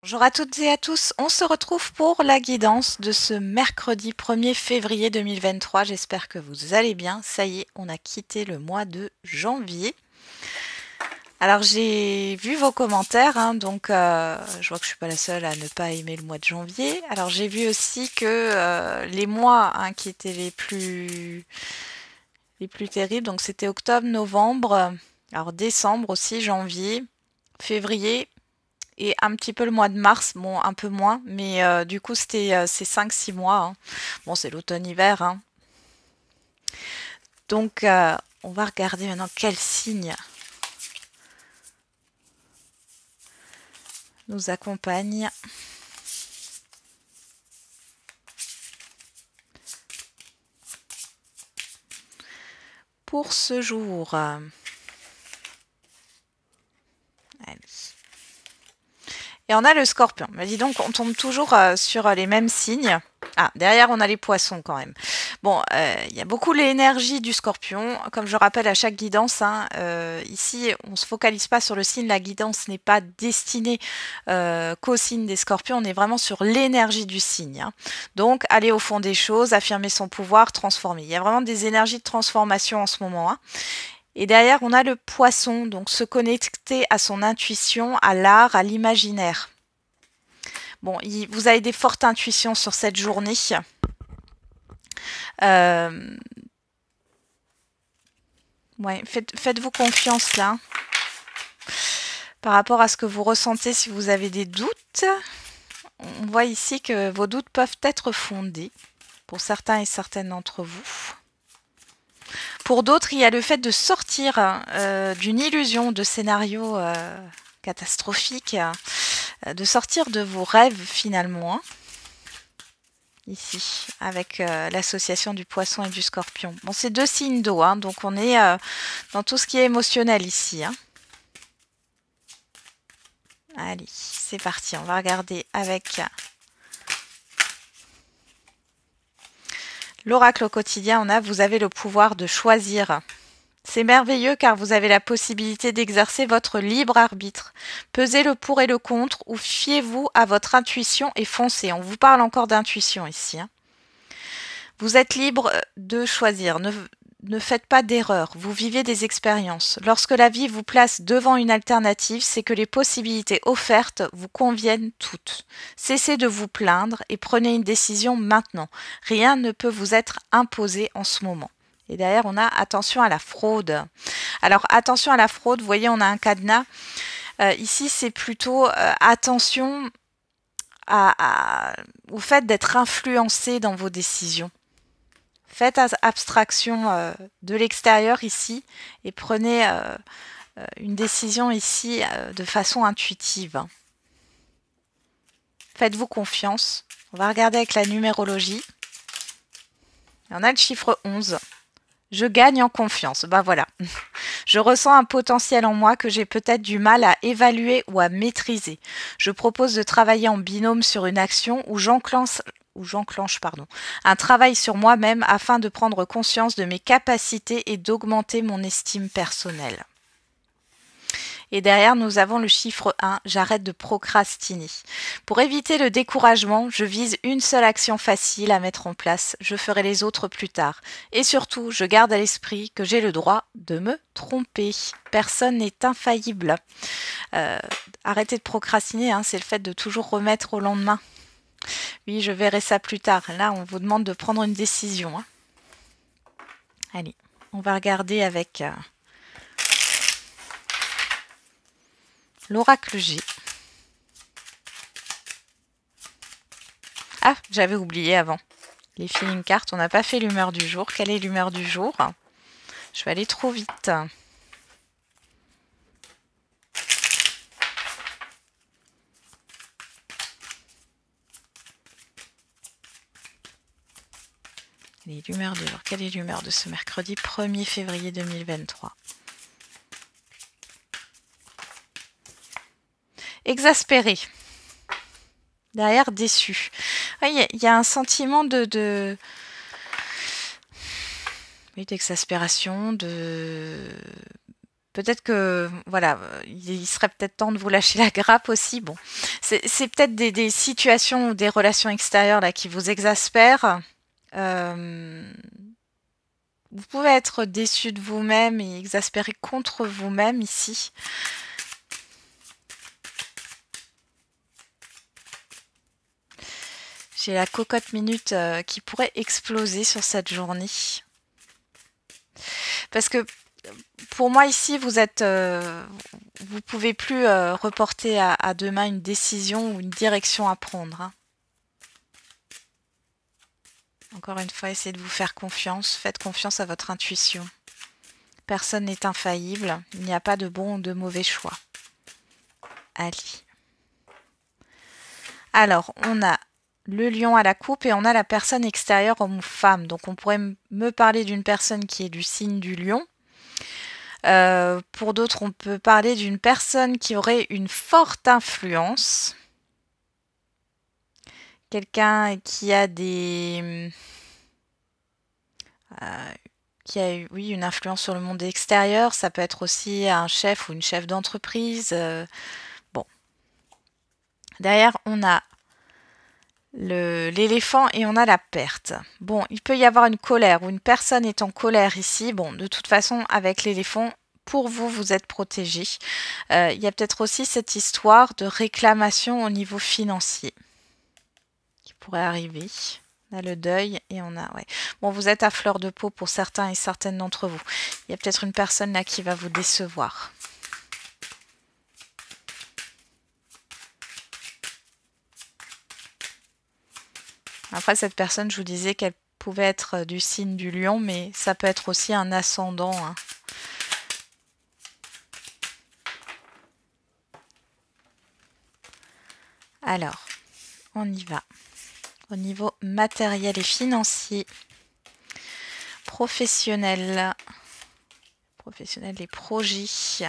Bonjour à toutes et à tous, on se retrouve pour la guidance de ce mercredi 1er février 2023. J'espère que vous allez bien. Ça y est, on a quitté le mois de janvier. Alors j'ai vu vos commentaires, donc je vois que je suis pas la seule à ne pas aimer le mois de janvier. Alors j'ai vu aussi que les mois qui étaient les plus terribles, donc c'était octobre, novembre, alors décembre aussi, janvier, février. Et un petit peu le mois de mars, bon, un peu moins, mais du coup, c'était ces 5-6 mois, hein. Bon, c'est l'automne-hiver, hein. Donc, on va regarder maintenant quel signe nous accompagne. Pour ce jour. Allez. Et on a le scorpion. Mais dis donc, on tombe toujours sur les mêmes signes. Ah, derrière, on a les poissons quand même. Bon, il y a beaucoup l'énergie du scorpion. Comme je rappelle à chaque guidance, ici, on ne se focalise pas sur le signe. La guidance n'est pas destinée qu'au signe des scorpions. On est vraiment sur l'énergie du signe. Donc, aller au fond des choses, affirmer son pouvoir, transformer. Il y a vraiment des énergies de transformation en ce moment. Et derrière, on a le poisson, donc se connecter à son intuition, à l'art, à l'imaginaire. Bon, vous avez des fortes intuitions sur cette journée. Ouais, faites-vous confiance là. Par rapport à ce que vous ressentez, si vous avez des doutes, on voit ici que vos doutes peuvent être fondés pour certains et certaines d'entre vous. Pour d'autres, il y a le fait de sortir d'une illusion de scénario catastrophique, de sortir de vos rêves finalement. Ici, avec l'association du poisson et du scorpion. Bon, c'est deux signes d'eau, donc on est dans tout ce qui est émotionnel ici. Allez, c'est parti, on va regarder avec l'oracle au quotidien. On a, vous avez le pouvoir de choisir. C'est merveilleux car vous avez la possibilité d'exercer votre libre arbitre. Pesez le pour et le contre ou fiez-vous à votre intuition et foncez. On vous parle encore d'intuition ici. Vous êtes libre de choisir. Ne faites pas d'erreur. Vous vivez des expériences. Lorsque la vie vous place devant une alternative, c'est que les possibilités offertes vous conviennent toutes. Cessez de vous plaindre et prenez une décision maintenant. Rien ne peut vous être imposé en ce moment. Et derrière, on a attention à la fraude. Alors, attention à la fraude, vous voyez, on a un cadenas. Ici, c'est plutôt attention au fait d'être influencé dans vos décisions. Faites abstraction de l'extérieur ici et prenez une décision ici de façon intuitive. Faites-vous confiance. On va regarder avec la numérologie. Et on a le chiffre 11. Je gagne en confiance. Ben voilà. Je ressens un potentiel en moi que j'ai peut-être du mal à évaluer ou à maîtriser. Je propose de travailler en binôme sur une action où j'enclenche un travail sur moi-même afin de prendre conscience de mes capacités et d'augmenter mon estime personnelle. Et derrière, nous avons le chiffre 1, j'arrête de procrastiner. Pour éviter le découragement, je vise une seule action facile à mettre en place. Je ferai les autres plus tard. Et surtout, je garde à l'esprit que j'ai le droit de me tromper. Personne n'est infaillible. Arrêtez de procrastiner, c'est le fait de toujours remettre au lendemain. Oui, je verrai ça plus tard. Là, on vous demande de prendre une décision. Allez, on va regarder avec l'oracle G. Ah, j'avais oublié avant. Les feeling cards, on n'a pas fait l'humeur du jour. Quelle est l'humeur du jour? Je vais aller trop vite. L'humeur du jour. Quelle est l'humeur de ce mercredi 1er février 2023? Exaspéré. Derrière, déçu. Il y a un sentiment d'exaspération, Peut-être que, voilà, il serait peut-être temps de vous lâcher la grappe aussi. Bon, c'est peut-être des situations ou des relations extérieures là qui vous exaspèrent. Vous pouvez être déçu de vous-même et exaspéré contre vous-même ici. J'ai la cocotte minute qui pourrait exploser sur cette journée. Parce que pour moi ici, vous pouvez plus reporter à demain une décision ou une direction à prendre. Hein. Encore une fois, essayez de vous faire confiance. Faites confiance à votre intuition. Personne n'est infaillible. Il n'y a pas de bon ou de mauvais choix. Allez. Alors, on a le lion à la coupe et on a la personne extérieure homme ou femme. Donc, on pourrait me parler d'une personne qui est du signe du lion. Pour d'autres, on peut parler d'une personne qui aurait une forte influence. Quelqu'un qui a qui a eu, oui, une influence sur le monde extérieur. Ça peut être aussi un chef ou une chef d'entreprise. Bon. Derrière, on a l'éléphant et on a la perte. Bon, il peut y avoir une colère ou une personne est en colère ici. Bon, de toute façon, avec l'éléphant, pour vous, vous êtes protégé. Il y a peut-être aussi cette histoire de réclamation au niveau financier qui pourrait arriver. On a le deuil et on a... Ouais. Bon, vous êtes à fleur de peau pour certains et certaines d'entre vous. Il y a peut-être une personne là qui va vous décevoir. Après, cette personne, je vous disais qu'elle pouvait être du signe du lion, mais ça peut être aussi un ascendant. Hein. Alors, on y va. Au niveau matériel et financier, professionnel et projets.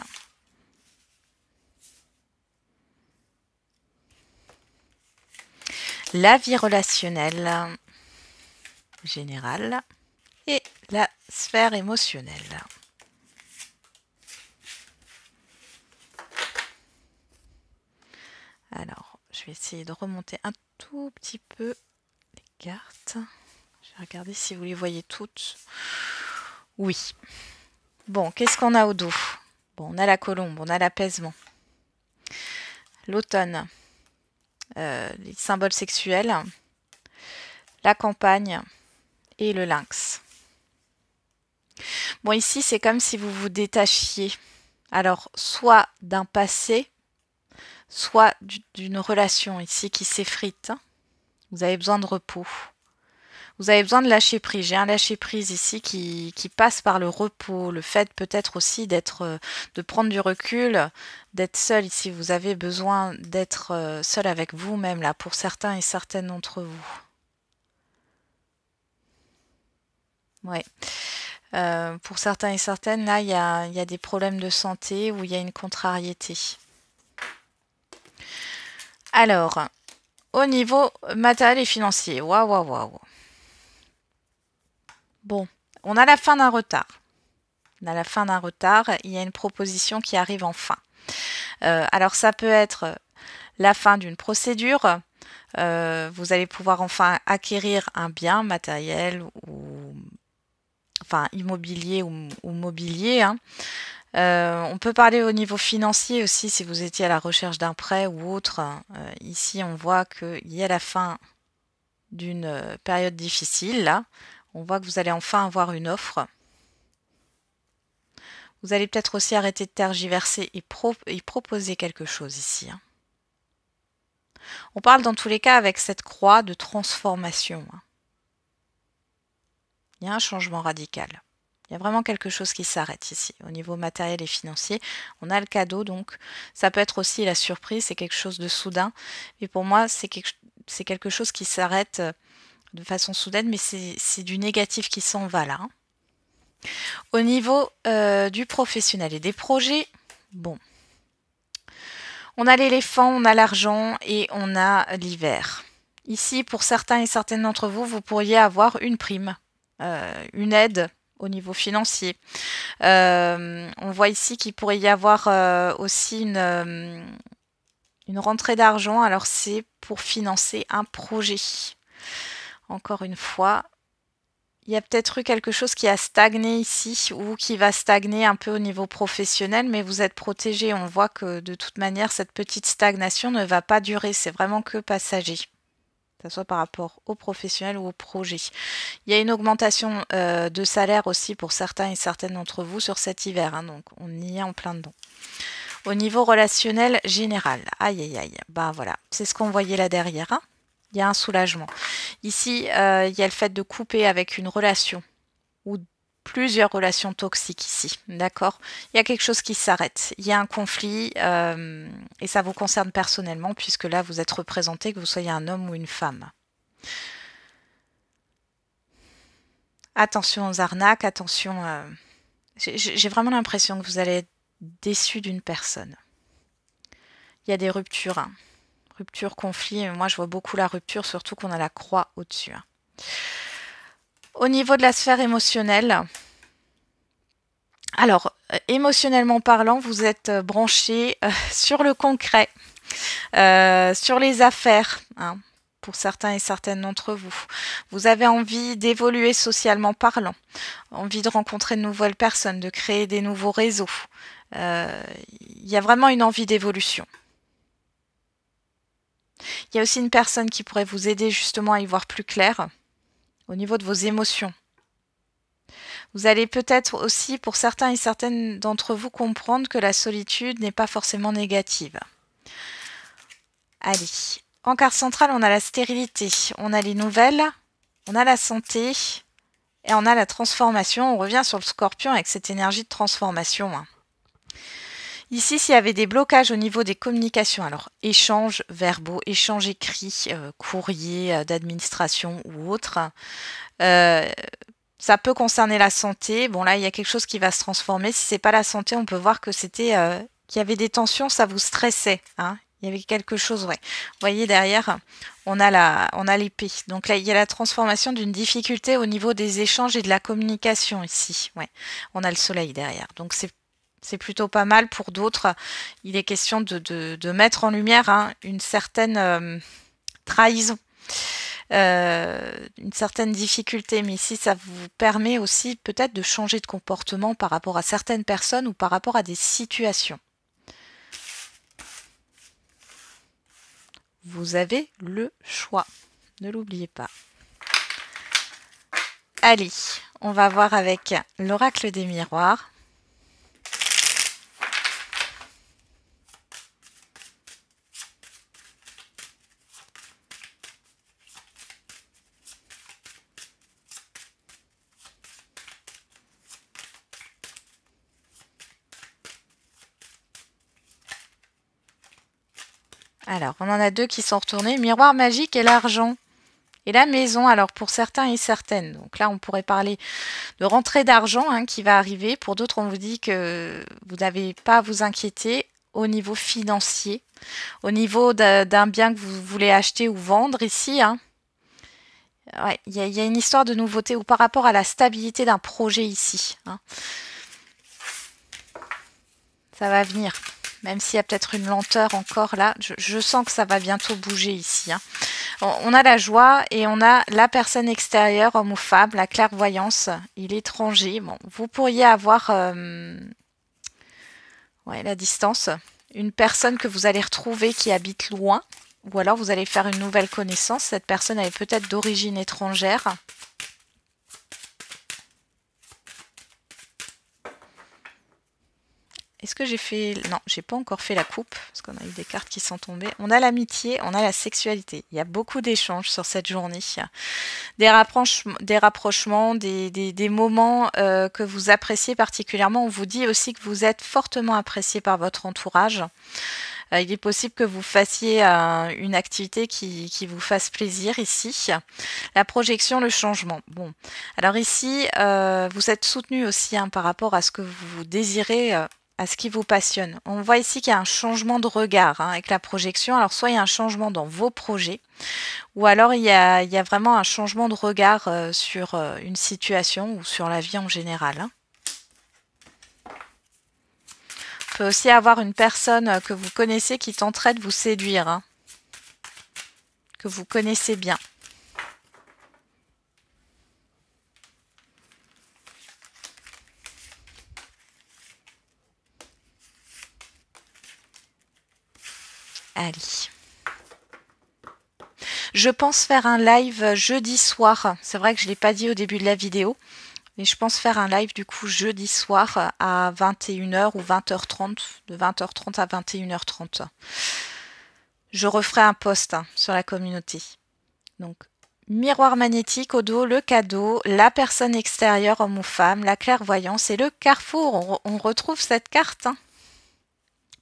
La vie relationnelle générale et la sphère émotionnelle. Alors, je vais essayer de remonter un tout petit peu les cartes. Je vais regarder si vous les voyez toutes. Oui. Bon, qu'est-ce qu'on a au dos? Bon, on a la colombe, on a l'apaisement. L'automne. Les symboles sexuels, la campagne et le lynx. Bon, ici, c'est comme si vous vous détachiez. Alors, soit d'un passé, soit d'une relation ici qui s'effrite. Vous avez besoin de repos. Vous avez besoin de lâcher prise. J'ai un lâcher prise ici qui passe par le repos, le fait peut-être aussi de prendre du recul, d'être seul ici. Vous avez besoin d'être seul avec vous-même là pour certains et certaines d'entre vous. Ouais. Pour certains et certaines, là, il y a des problèmes de santé où il y a une contrariété. Alors, au niveau matériel et financier, waouh. Bon, on a la fin d'un retard. On a la fin d'un retard, il y a une proposition qui arrive enfin. Alors, ça peut être la fin d'une procédure. Vous allez pouvoir enfin acquérir un bien matériel ou enfin immobilier ou mobilier. Hein. On peut parler au niveau financier aussi si vous étiez à la recherche d'un prêt ou autre. Ici, on voit qu'il y a la fin d'une période difficile. Là, on voit que vous allez enfin avoir une offre. Vous allez peut-être aussi arrêter de tergiverser et proposer quelque chose ici. Hein. On parle dans tous les cas avec cette croix de transformation. Hein. Il y a un changement radical. Il y a vraiment quelque chose qui s'arrête ici. Au niveau matériel et financier, on a le cadeau, donc ça peut être aussi la surprise, c'est quelque chose de soudain. Mais pour moi, c'est quelque chose qui s'arrête de façon soudaine, mais c'est du négatif qui s'en va là. Hein. Au niveau du professionnel et des projets, bon. On a l'éléphant, on a l'argent et on a l'hiver. Ici, pour certains et certaines d'entre vous, vous pourriez avoir une prime, une aide au niveau financier. On voit ici qu'il pourrait y avoir aussi une rentrée d'argent. Alors c'est pour financer un projet. Encore une fois, il y a peut-être eu quelque chose qui a stagné ici ou qui va stagner un peu au niveau professionnel, mais vous êtes protégé. On voit que de toute manière, cette petite stagnation ne va pas durer. C'est vraiment que passager, que ce soit par rapport au professionnel ou au projet. Il y a une augmentation de salaire aussi pour certains et certaines d'entre vous sur cet hiver, hein, donc on y est en plein dedans. Au niveau relationnel général, aïe aïe aïe, ben voilà, c'est ce qu'on voyait là derrière, hein. Il y a un soulagement. Ici, il y a le fait de couper avec une relation ou plusieurs relations toxiques ici, d'accord? Il y a quelque chose qui s'arrête, il y a un conflit et ça vous concerne personnellement puisque là, vous êtes représenté, que vous soyez un homme ou une femme. Attention aux arnaques, attention... J'ai vraiment l'impression que vous allez être déçu d'une personne. Il y a des ruptures, hein. Rupture, conflit, moi je vois beaucoup la rupture, surtout qu'on a la croix au-dessus. Hein. Au niveau de la sphère émotionnelle, alors, émotionnellement parlant, vous êtes branché sur le concret, sur les affaires, hein, pour certains et certaines d'entre vous. Vous avez envie d'évoluer socialement parlant, envie de rencontrer de nouvelles personnes, de créer des nouveaux réseaux. Il y a vraiment une envie d'évolution. Il y a aussi une personne qui pourrait vous aider justement à y voir plus clair au niveau de vos émotions. Vous allez peut-être aussi, pour certains et certaines d'entre vous, comprendre que la solitude n'est pas forcément négative. Allez, en carte centrale, on a la stérilité, on a les nouvelles, on a la santé et on a la transformation. On revient sur le scorpion avec cette énergie de transformation. Ici, s'il y avait des blocages au niveau des communications, alors échanges verbaux, échanges écrits, courrier d'administration ou autre, ça peut concerner la santé. Bon là, il y a quelque chose qui va se transformer. Si c'est pas la santé, on peut voir que c'était qu'il y avait des tensions, ça vous stressait. Hein, il y avait quelque chose, ouais. Vous voyez derrière, on a l'épée. Donc là, il y a la transformation d'une difficulté au niveau des échanges et de la communication ici. Ouais, on a le soleil derrière. Donc c'est plutôt pas mal. Pour d'autres, il est question de mettre en lumière hein, une certaine trahison, une certaine difficulté. Mais ici, ça vous permet aussi peut-être de changer de comportement par rapport à certaines personnes ou par rapport à des situations. Vous avez le choix. Ne l'oubliez pas. Allez, on va voir avec l'oracle des miroirs. Alors, on en a deux qui sont retournés. Miroir magique et l'argent. Et la maison, alors pour certains et certaines. Donc là, on pourrait parler de rentrée d'argent hein, qui va arriver. Pour d'autres, on vous dit que vous n'avez pas à vous inquiéter au niveau financier. Au niveau d'un bien que vous voulez acheter ou vendre ici. Hein. Ouais, y a une histoire de nouveauté ou par rapport à la stabilité d'un projet ici. Hein. Ça va venir. Même s'il y a peut-être une lenteur encore là, je sens que ça va bientôt bouger ici. Hein. On a la joie et on a la personne extérieure, homme ou femme, la clairvoyance et l'étranger. Bon, vous pourriez avoir ouais, la distance, une personne que vous allez retrouver qui habite loin, ou alors vous allez faire une nouvelle connaissance. Cette personne elle est peut-être d'origine étrangère. Est-ce que j'ai fait... Non, j'ai pas encore fait la coupe, parce qu'on a eu des cartes qui sont tombées. On a l'amitié, on a la sexualité. Il y a beaucoup d'échanges sur cette journée. Des rapprochements, des moments que vous appréciez particulièrement. On vous dit aussi que vous êtes fortement apprécié par votre entourage. Il est possible que vous fassiez une activité qui vous fasse plaisir ici. La projection, le changement. Bon, alors ici, vous êtes soutenu aussi hein, par rapport à ce que vous désirez à ce qui vous passionne. On voit ici qu'il y a un changement de regard hein, avec la projection. Alors soit il y a un changement dans vos projets, ou alors il y a vraiment un changement de regard sur une situation ou sur la vie en général. Hein. On peut aussi avoir une personne que vous connaissez qui tenterait de vous séduire, hein, que vous connaissez bien. Allez. Je pense faire un live jeudi soir. C'est vrai que je ne l'ai pas dit au début de la vidéo. Mais je pense faire un live du coup jeudi soir à 21h ou 20h30. De 20h30 à 21h30. Je referai un post hein, sur la communauté. Donc, miroir magnétique au dos, le cadeau, la personne extérieure, homme ou femme, la clairvoyance et le carrefour. On retrouve cette carte. Hein.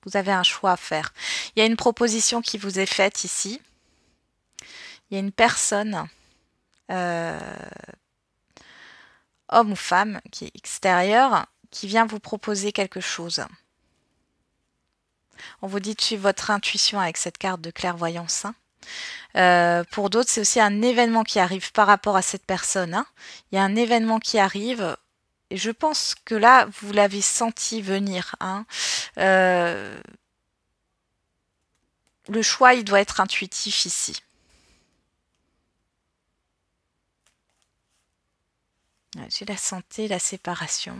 Vous avez un choix à faire. Il y a une proposition qui vous est faite ici. Il y a une personne, homme ou femme, qui est extérieure, qui vient vous proposer quelque chose. On vous dit de suivre votre intuition avec cette carte de clairvoyance. Hein. Pour d'autres, c'est aussi un événement qui arrive par rapport à cette personne. Hein. Il y a un événement qui arrive. Et je pense que là, vous l'avez senti venir. Hein. Le choix, il doit être intuitif ici. J'ai la santé, la séparation,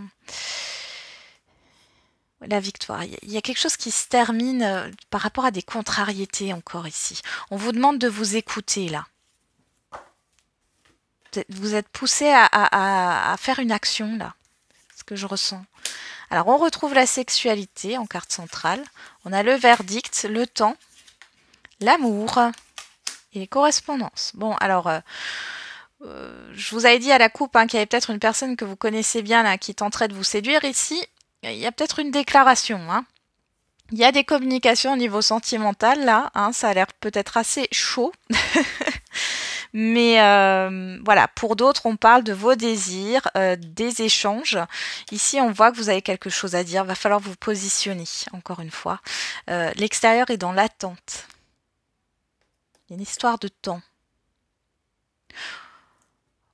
la victoire. Il y a quelque chose qui se termine par rapport à des contrariétés encore ici. On vous demande de vous écouter là. Vous êtes poussé à faire une action là. Ce que je ressens. Alors on retrouve la sexualité en carte centrale. On a le verdict, le temps, l'amour et les correspondances. Bon alors je vous avais dit à la coupe hein, qu'il y avait peut-être une personne que vous connaissez bien là qui tenterait de vous séduire. Ici, il y a peut-être une déclaration. Hein. Il y a des communications au niveau sentimental là. Hein, ça a l'air peut-être assez chaud. Mais voilà, pour d'autres, on parle de vos désirs, des échanges. Ici, on voit que vous avez quelque chose à dire. Il va falloir vous positionner, encore une fois. L'extérieur est dans l'attente. Il y a une histoire de temps.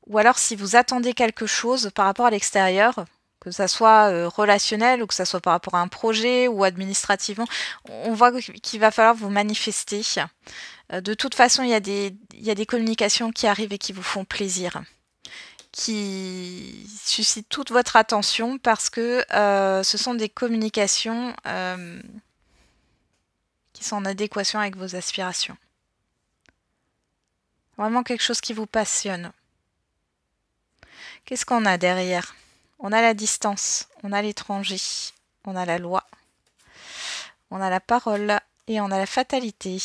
Ou alors, si vous attendez quelque chose par rapport à l'extérieur, que ça soit relationnel ou que ça soit par rapport à un projet ou administrativement, on voit qu'il va falloir vous manifester. De toute façon, il y a des communications qui arrivent et qui vous font plaisir, qui suscitent toute votre attention parce que ce sont des communications qui sont en adéquation avec vos aspirations. Vraiment quelque chose qui vous passionne. Qu'est-ce qu'on a derrière? On a la distance, on a l'étranger, on a la loi, on a la parole et on a la fatalité.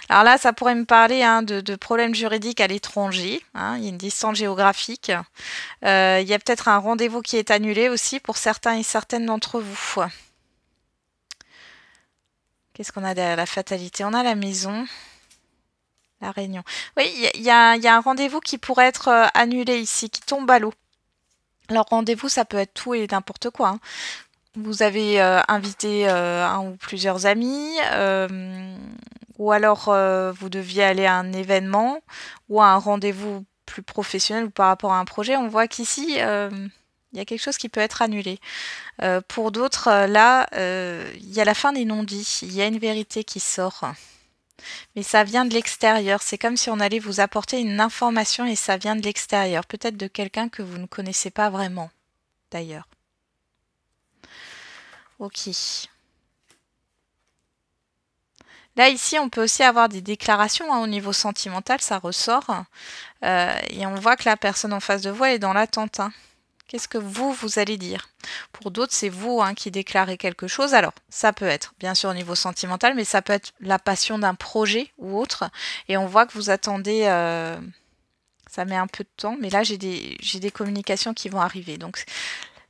Alors là, ça pourrait me parler hein, de problèmes juridiques à l'étranger. Hein, il y a une distance géographique. Il y a peut-être un rendez-vous qui est annulé aussi pour certains et certaines d'entre vous. Qu'est-ce qu'on a derrière la fatalité? On a la maison. La réunion. Oui, il y a un rendez-vous qui pourrait être annulé ici, qui tombe à l'eau. Alors rendez-vous, ça peut être tout et n'importe quoi. Hein. Vous avez invité un ou plusieurs amis, ou alors vous deviez aller à un événement ou à un rendez-vous plus professionnel ou par rapport à un projet. On voit qu'ici, il y a quelque chose qui peut être annulé. Pour d'autres, là, il y a la fin des non-dits. Il y a une vérité qui sort. Mais ça vient de l'extérieur. C'est comme si on allait vous apporter une information et ça vient de l'extérieur. Peut-être de quelqu'un que vous ne connaissez pas vraiment, d'ailleurs. Ok. Là, ici, on peut aussi avoir des déclarations hein, au niveau sentimental, ça ressort. Et on voit que la personne en face de vous, elle est dans l'attente. Hein. Qu'est-ce que vous allez dire? Pour d'autres, c'est vous hein, qui déclarez quelque chose. Alors, ça peut être, bien sûr, au niveau sentimental, mais ça peut être la passion d'un projet ou autre. Et on voit que vous attendez... ça met un peu de temps, mais là, j'ai des communications qui vont arriver. Donc,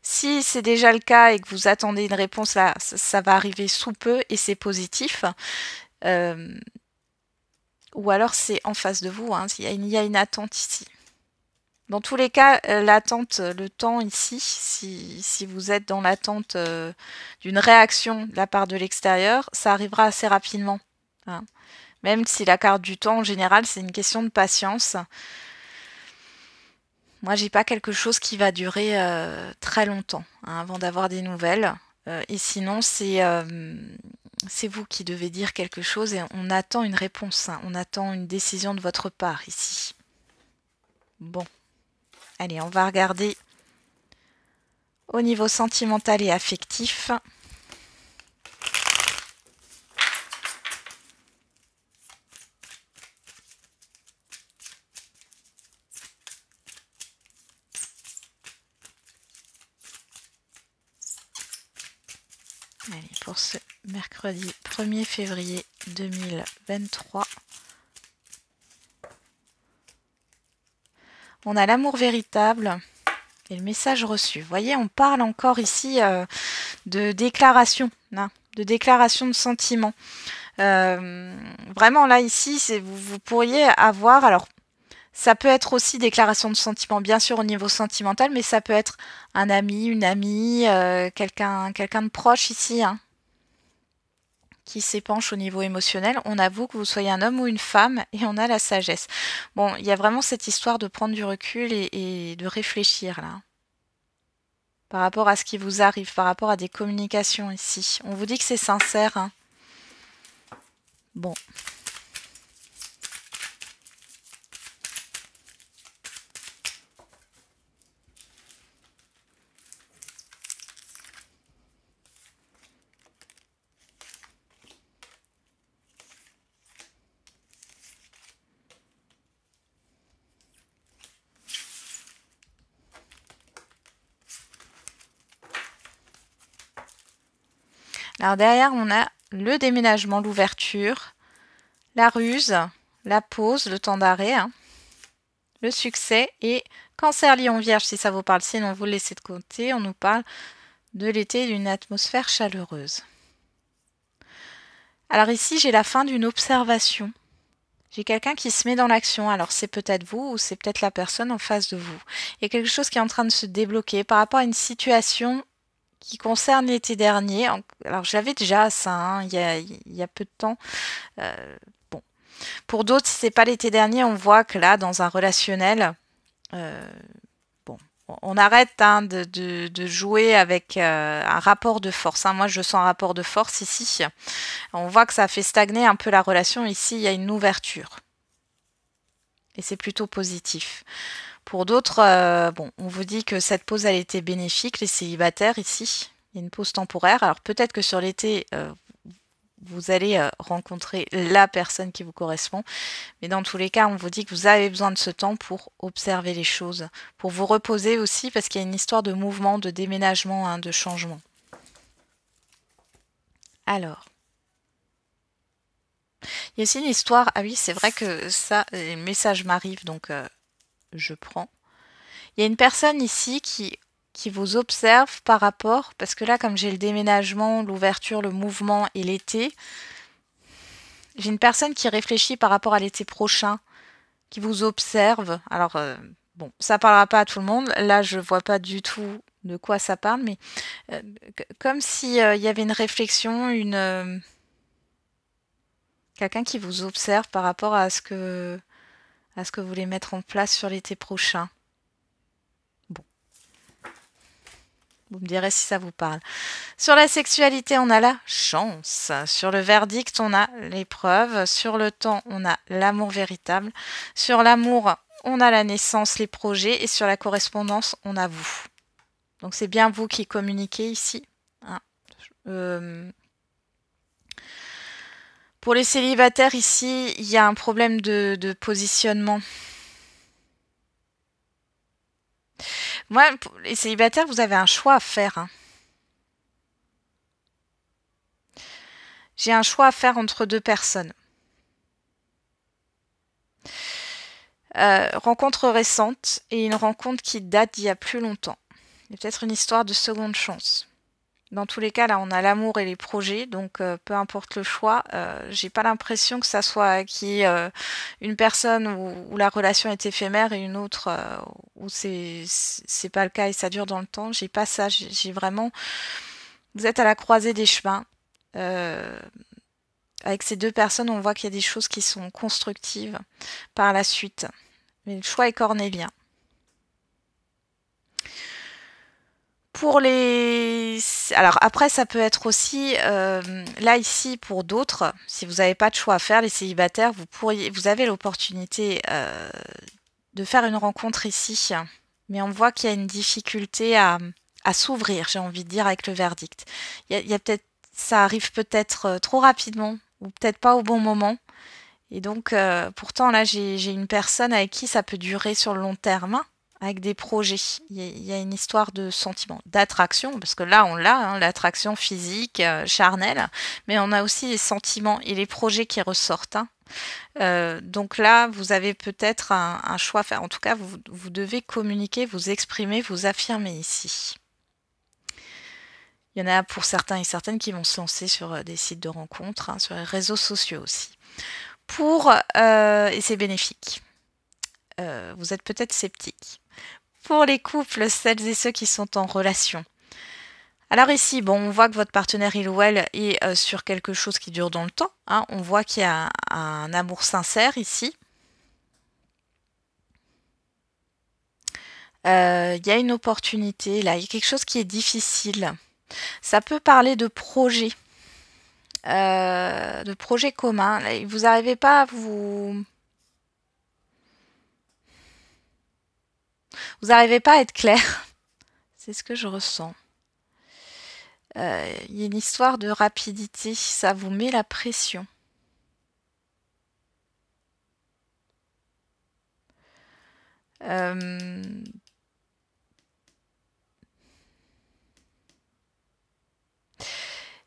si c'est déjà le cas et que vous attendez une réponse, là, ça va arriver sous peu et c'est positif. Ou alors, c'est en face de vous. Hein, il y a une attente ici. Dans tous les cas, l'attente, le temps ici, si vous êtes dans l'attente d'une réaction de la part de l'extérieur, ça arrivera assez rapidement. Hein. Même si la carte du temps, en général, c'est une question de patience. Moi, j'ai pas quelque chose qui va durer très longtemps hein, avant d'avoir des nouvelles. Et sinon, c'est vous qui devez dire quelque chose et on attend une réponse. Hein. On attend une décision de votre part ici. Bon. Allez, on va regarder au niveau sentimental et affectif. Allez, pour ce mercredi 1er février 2023. On a l'amour véritable et le message reçu. Vous voyez, on parle encore ici de déclaration, hein, de déclaration de sentiments. Vraiment, là, ici, vous pourriez avoir... Alors, ça peut être aussi déclaration de sentiments, bien sûr, au niveau sentimental, mais ça peut être un ami, une amie, quelqu'un de proche ici, hein, qui s'épanche au niveau émotionnel. On avoue que vous soyez un homme ou une femme et on a la sagesse. Bon, il y a vraiment cette histoire de prendre du recul et de réfléchir là. Par rapport à ce qui vous arrive, par rapport à des communications ici. On vous dit que c'est sincère. Hein. Bon. Alors derrière, on a le déménagement, l'ouverture, la ruse, la pause, le temps d'arrêt, hein, le succès et Cancer, Lion, Vierge, si ça vous parle, sinon vous le laissez de côté. On nous parle de l'été, d'une atmosphère chaleureuse. Alors ici, j'ai la fin d'une observation. J'ai quelqu'un qui se met dans l'action. Alors c'est peut-être vous ou c'est peut-être la personne en face de vous. Il y a quelque chose qui est en train de se débloquer par rapport à une situation qui concerne l'été dernier. Alors j'avais déjà ça hein, il y a peu de temps. Bon. Pour d'autres, si c'est pas l'été dernier, on voit que là, dans un relationnel, bon, on arrête hein, de jouer avec un rapport de force. Hein. Moi, je sens un rapport de force ici. On voit que ça fait stagner un peu la relation. Ici, il y a une ouverture. Et c'est plutôt positif. Pour d'autres, bon, on vous dit que cette pause, elle était bénéfique. Les célibataires, ici, il y a une pause temporaire. Alors peut-être que sur l'été, vous allez rencontrer la personne qui vous correspond. Mais dans tous les cas, on vous dit que vous avez besoin de ce temps pour observer les choses, pour vous reposer aussi, parce qu'il y a une histoire de mouvement, de déménagement, hein, de changement. Alors, il y a aussi une histoire... Ah oui, c'est vrai que ça, le message m'arrive, donc je prends. Il y a une personne ici qui vous observe par rapport, parce que là, comme j'ai le déménagement, l'ouverture, le mouvement et l'été, j'ai une personne qui réfléchit par rapport à l'été prochain, qui vous observe. Alors, bon, ça parlera pas à tout le monde. Là, je vois pas du tout de quoi ça parle, mais comme si il y avait une réflexion, quelqu'un qui vous observe par rapport à ce que vous voulez mettre en place sur l'été prochain. Vous me direz si ça vous parle. Sur la sexualité, on a la chance. Sur le verdict, on a l'épreuve. Sur le temps, on a l'amour véritable. Sur l'amour, on a la naissance, les projets. Et sur la correspondance, on a vous. Donc c'est bien vous qui communiquez ici. Hein. Pour les célibataires, ici, il y a un problème de positionnement. Moi, pour les célibataires, vous avez un choix à faire. Hein. J'ai un choix à faire entre deux personnes. Rencontre récente et une rencontre qui date d'il y a plus longtemps. Il y a peut-être une histoire de seconde chance. Dans tous les cas, là, on a l'amour et les projets, donc peu importe le choix, j'ai pas l'impression que ça soit une personne où la relation est éphémère et une autre où c'est pas le cas et ça dure dans le temps. J'ai pas ça, j'ai vraiment. Vous êtes à la croisée des chemins. Euh, Avec ces deux personnes, on voit qu'il y a des choses qui sont constructives par la suite. Mais le choix est cornélien. Pour les... Alors après, ça peut être aussi, là ici, pour d'autres, si vous n'avez pas de choix à faire, les célibataires, vous avez l'opportunité de faire une rencontre ici. Mais on voit qu'il y a une difficulté à s'ouvrir, j'ai envie de dire, avec le verdict. Il y a peut-être, ça arrive peut-être trop rapidement, ou peut-être pas au bon moment. Et donc, pourtant, là, j'ai une personne avec qui ça peut durer sur le long terme, hein, avec des projets. Il y a une histoire de sentiment, d'attraction, parce que là, on l'a, hein, l'attraction physique, charnelle, mais on a aussi les sentiments et les projets qui ressortent. Hein. Donc là, vous avez peut-être un choix à faire. En tout cas, vous devez communiquer, vous exprimer, vous affirmer ici. Il y en a pour certains et certaines qui vont se lancer sur des sites de rencontres, hein, sur les réseaux sociaux aussi. Et c'est bénéfique. Vous êtes peut-être sceptique. Pour les couples, celles et ceux qui sont en relation. Alors ici, bon, on voit que votre partenaire il ou elle est sur quelque chose qui dure dans le temps. Hein. On voit qu'il y a un amour sincère ici. Il y a une opportunité là, il y a quelque chose qui est difficile. Ça peut parler de projets. De projets communs. Vous n'arrivez pas à vous... Vous n'arrivez pas à être clair. C'est ce que je ressens. Il y a une histoire de rapidité. Ça vous met la pression.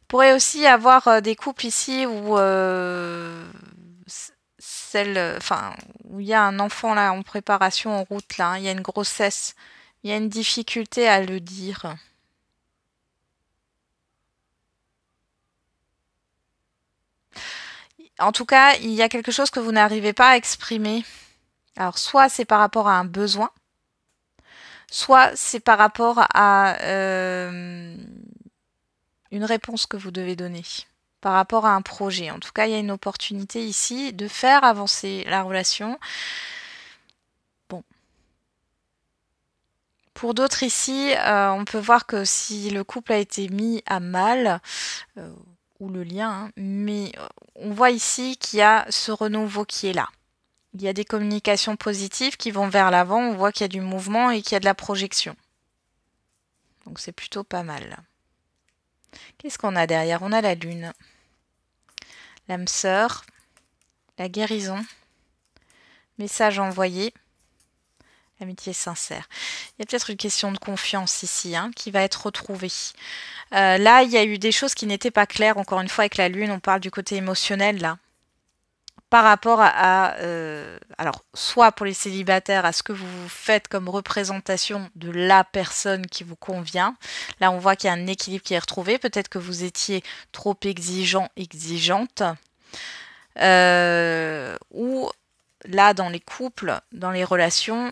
Pourrait aussi y avoir des couples ici où où il y a un enfant là en préparation en route là, hein, il y a une grossesse, il y a une difficulté à le dire. En tout cas, il y a quelque chose que vous n'arrivez pas à exprimer. Alors soit c'est par rapport à un besoin, soit c'est par rapport à une réponse que vous devez donner par rapport à un projet. En tout cas, il y a une opportunité ici de faire avancer la relation. Bon. Pour d'autres ici, on peut voir que si le couple a été mis à mal, ou le lien, hein, mais on voit ici qu'il y a ce renouveau qui est là. Il y a des communications positives qui vont vers l'avant, on voit qu'il y a du mouvement et qu'il y a de la projection. Donc c'est plutôt pas mal. Qu'est-ce qu'on a derrière? On a la lune, l'âme sœur, la guérison, message envoyé, l'amitié sincère. Il y a peut-être une question de confiance ici hein, qui va être retrouvée. Là, il y a eu des choses qui n'étaient pas claires. Encore une fois, avec la lune, on parle du côté émotionnel là. Par rapport alors, soit pour les célibataires, à ce que vous faites comme représentation de la personne qui vous convient. Là, on voit qu'il y a un équilibre qui est retrouvé. Peut-être que vous étiez trop exigeant, exigeante. Ou là, dans les couples, dans les relations,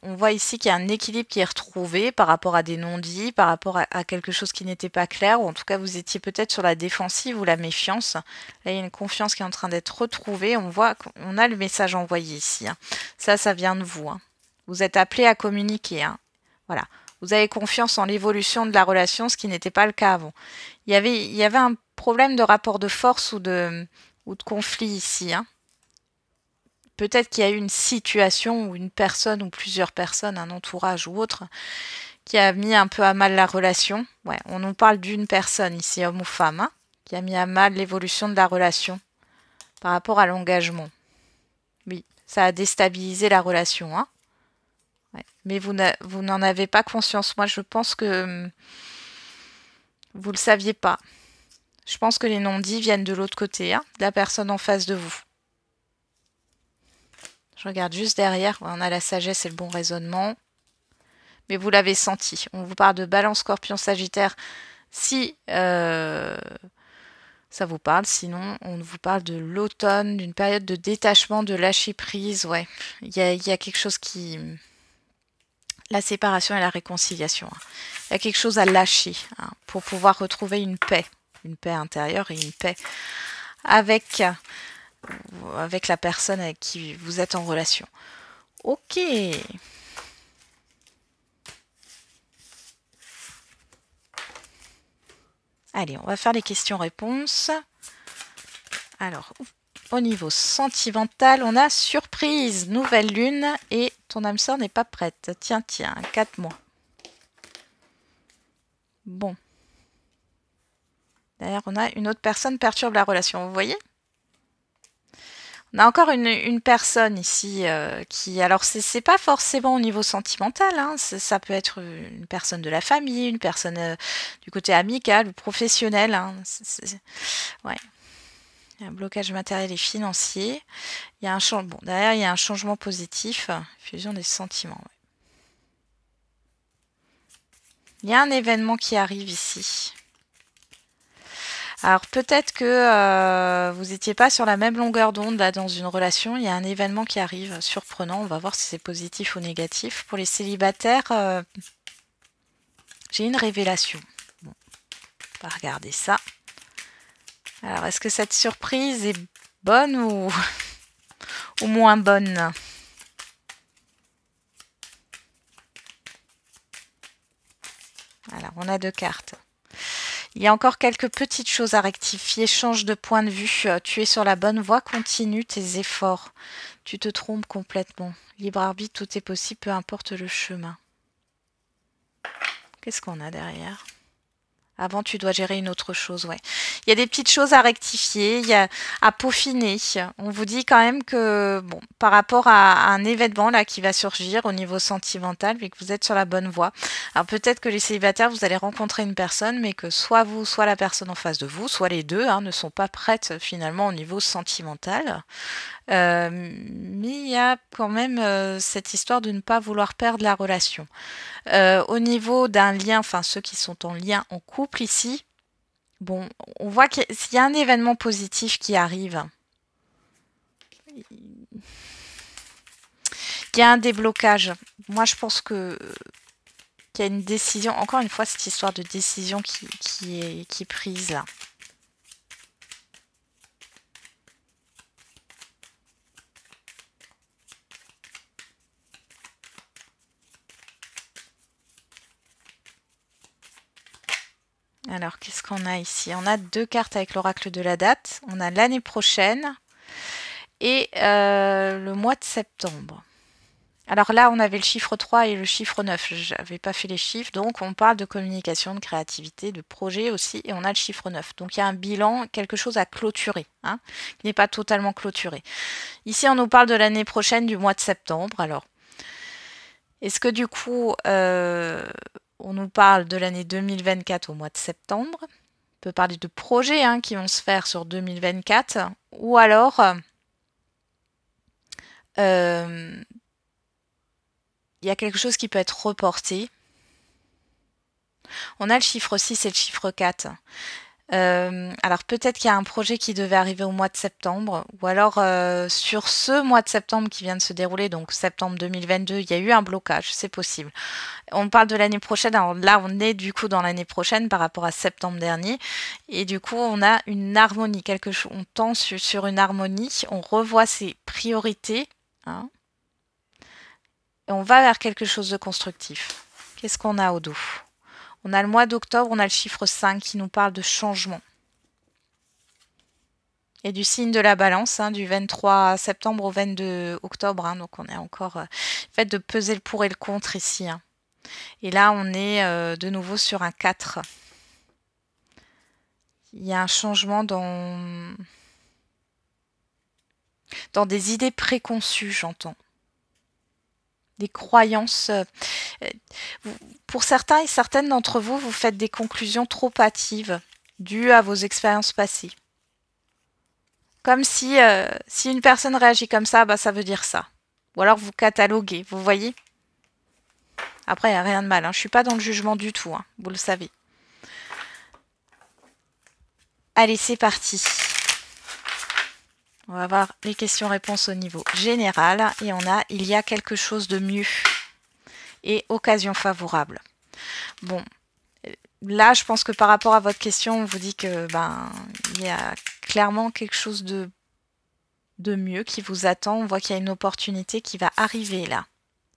on voit ici qu'il y a un équilibre qui est retrouvé par rapport à des non-dits, par rapport à quelque chose qui n'était pas clair, ou en tout cas vous étiez peut-être sur la défensive ou la méfiance. Là, il y a une confiance qui est en train d'être retrouvée. On voit qu'on a le message envoyé ici. Hein. Ça vient de vous. Hein. Vous êtes appelé à communiquer. Hein. Voilà. Vous avez confiance en l'évolution de la relation, ce qui n'était pas le cas avant. Il y avait un problème de rapport de force ou de conflit ici. Hein. Peut-être qu'il y a eu une situation où une personne ou plusieurs personnes, un entourage ou autre, qui a mis un peu à mal la relation. Ouais, on nous parle d'une personne ici, homme ou femme, hein, qui a mis à mal l'évolution de la relation par rapport à l'engagement. Oui, ça a déstabilisé la relation. Hein. Ouais. Mais vous n'en avez pas conscience. Moi, je pense que vous ne le saviez pas. Je pense que les non-dits viennent de l'autre côté, hein, de la personne en face de vous. Je regarde juste derrière, on a la sagesse et le bon raisonnement. Mais vous l'avez senti. On vous parle de Balance, Scorpion, Sagittaire, Si ça vous parle, sinon on vous parle de l'automne, d'une période de détachement, de lâcher prise. Ouais, il y a quelque chose qui... La séparation et la réconciliation. Hein. Il y a quelque chose à lâcher hein, pour pouvoir retrouver une paix intérieure et une paix avec la personne avec qui vous êtes en relation. Ok. Allez, on va faire les questions-réponses. Alors, au niveau sentimental, on a surprise, nouvelle lune et ton âme sœur n'est pas prête. Tiens, 4 mois. Bon. D'ailleurs, on a une autre personne perturbe la relation, vous voyez ? On a encore une personne ici qui... Alors, c'est pas forcément au niveau sentimental, hein, ça peut être une personne de la famille, une personne du côté amical ou professionnel. Hein, ouais. Il y a un blocage matériel et financier. Il y a un changement. Bon, derrière, il y a un changement positif. Fusion des sentiments. Ouais. Il y a un événement qui arrive ici. Alors peut-être que vous n'étiez pas sur la même longueur d'onde là dans une relation. Il y a un événement qui arrive surprenant. On va voir si c'est positif ou négatif. Pour les célibataires, j'ai une révélation. Bon, on va regarder ça. Alors est-ce que cette surprise est bonne ou moins bonne? Alors on a 2 cartes. Il y a encore quelques petites choses à rectifier. Change de point de vue. Tu es sur la bonne voie. Continue tes efforts. Tu te trompes complètement. Libre arbitre, tout est possible, peu importe le chemin. Qu'est-ce qu'on a derrière ? Avant, tu dois gérer une autre chose, ouais. Il y a des petites choses à rectifier, il y a à peaufiner. On vous dit quand même que, bon, par rapport à un événement là qui va surgir au niveau sentimental, mais que vous êtes sur la bonne voie. Alors peut-être que les célibataires, vous allez rencontrer une personne, mais que soit vous, soit la personne en face de vous, soit les deux, hein, ne sont pas prêtes finalement au niveau sentimental. Mais il y a quand même cette histoire de ne pas vouloir perdre la relation. Au niveau d'un lien, enfin ceux qui sont en lien en couple ici, bon, on voit qu'il y a un événement positif qui arrive. Il y a un déblocage. Moi, je pense qu'il y a une décision, encore une fois, cette histoire de décision qui est prise là. Alors, qu'est-ce qu'on a ici? On a 2 cartes avec l'oracle de la date. On a l'année prochaine et le mois de septembre. Alors là, on avait le chiffre 3 et le chiffre 9. Je n'avais pas fait les chiffres. Donc, on parle de communication, de créativité, de projet aussi. Et on a le chiffre 9. Donc, il y a un bilan, quelque chose à clôturer, hein, qui n'est pas totalement clôturé. Ici, on nous parle de l'année prochaine, du mois de septembre. Alors, est-ce que du coup... on nous parle de l'année 2024 au mois de septembre. On peut parler de projets hein, qui vont se faire sur 2024. Ou alors, il y a quelque chose qui peut être reporté. On a le chiffre 6 et le chiffre 4. Alors peut-être qu'il y a un projet qui devait arriver au mois de septembre, ou alors sur ce mois de septembre qui vient de se dérouler, donc septembre 2022, il y a eu un blocage, c'est possible. On parle de l'année prochaine, alors là on est du coup dans l'année prochaine par rapport à septembre dernier, et du coup on a une harmonie, quelque chose, on tend sur une harmonie, on revoit ses priorités, hein, et on va vers quelque chose de constructif. Qu'est-ce qu'on a au dos ? On a le mois d'octobre, on a le chiffre 5 qui nous parle de changement. Et du signe de la balance, hein, du 23 septembre au 22 octobre. Hein, donc on est encore fait de peser le pour et le contre ici. Hein. Et là, on est de nouveau sur un 4. Il y a un changement dans des idées préconçues, j'entends. Des croyances. Pour certains et certaines d'entre vous, vous faites des conclusions trop hâtives dues à vos expériences passées. Comme si une personne réagit comme ça, bah, ça veut dire ça. Ou alors vous cataloguez, vous voyez. Après, il n'y a rien de mal. Hein. Je ne suis pas dans le jugement du tout, hein, vous le savez. Allez, c'est parti. On va voir les questions-réponses au niveau général. Et on a « Il y a quelque chose de mieux » et « Occasion favorable ». Bon, là, je pense que par rapport à votre question, on vous dit que il y a clairement quelque chose de mieux qui vous attend. On voit qu'il y a une opportunité qui va arriver là.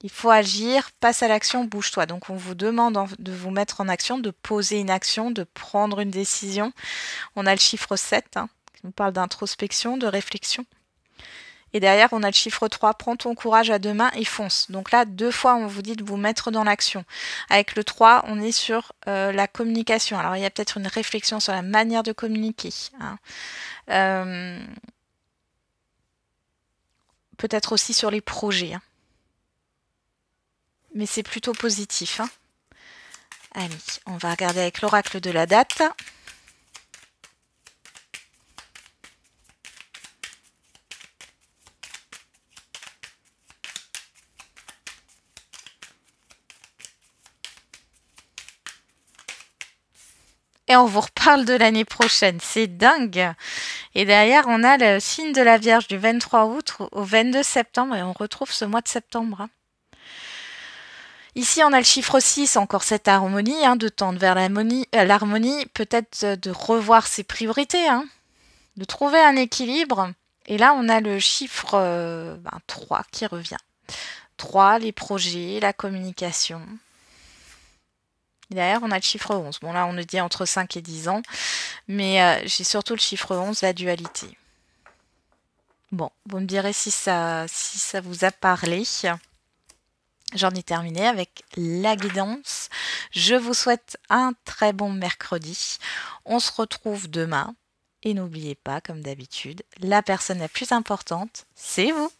Il faut agir, passe à l'action, bouge-toi. Donc on vous demande de vous mettre en action, de poser une action, de prendre une décision. On a le chiffre 7, qui nous parle d'introspection, de réflexion. Et derrière, on a le chiffre 3, prends ton courage à deux mains et fonce. Donc là, 2 fois, on vous dit de vous mettre dans l'action. Avec le 3, on est sur la communication. Alors, il y a peut-être une réflexion sur la manière de communiquer. Peut-être aussi sur les projets. Mais c'est plutôt positif. Allez, on va regarder avec l'oracle de la date. Et on vous reparle de l'année prochaine. C'est dingue. Et derrière, on a le signe de la Vierge du 23 août au 22 septembre. Et on retrouve ce mois de septembre. Ici, on a le chiffre 6, encore cette harmonie, de tendre vers l'harmonie, peut-être de revoir ses priorités, de trouver un équilibre. Et là, on a le chiffre 3 qui revient. 3, les projets, la communication. Et derrière, on a le chiffre 11. Bon, là, on nous dit entre 5 et 10 ans. Mais j'ai surtout le chiffre 11, la dualité. Bon, vous me direz si ça vous a parlé. J'en ai terminé avec la guidance. Je vous souhaite un très bon mercredi. On se retrouve demain. Et n'oubliez pas, comme d'habitude, la personne la plus importante, c'est vous.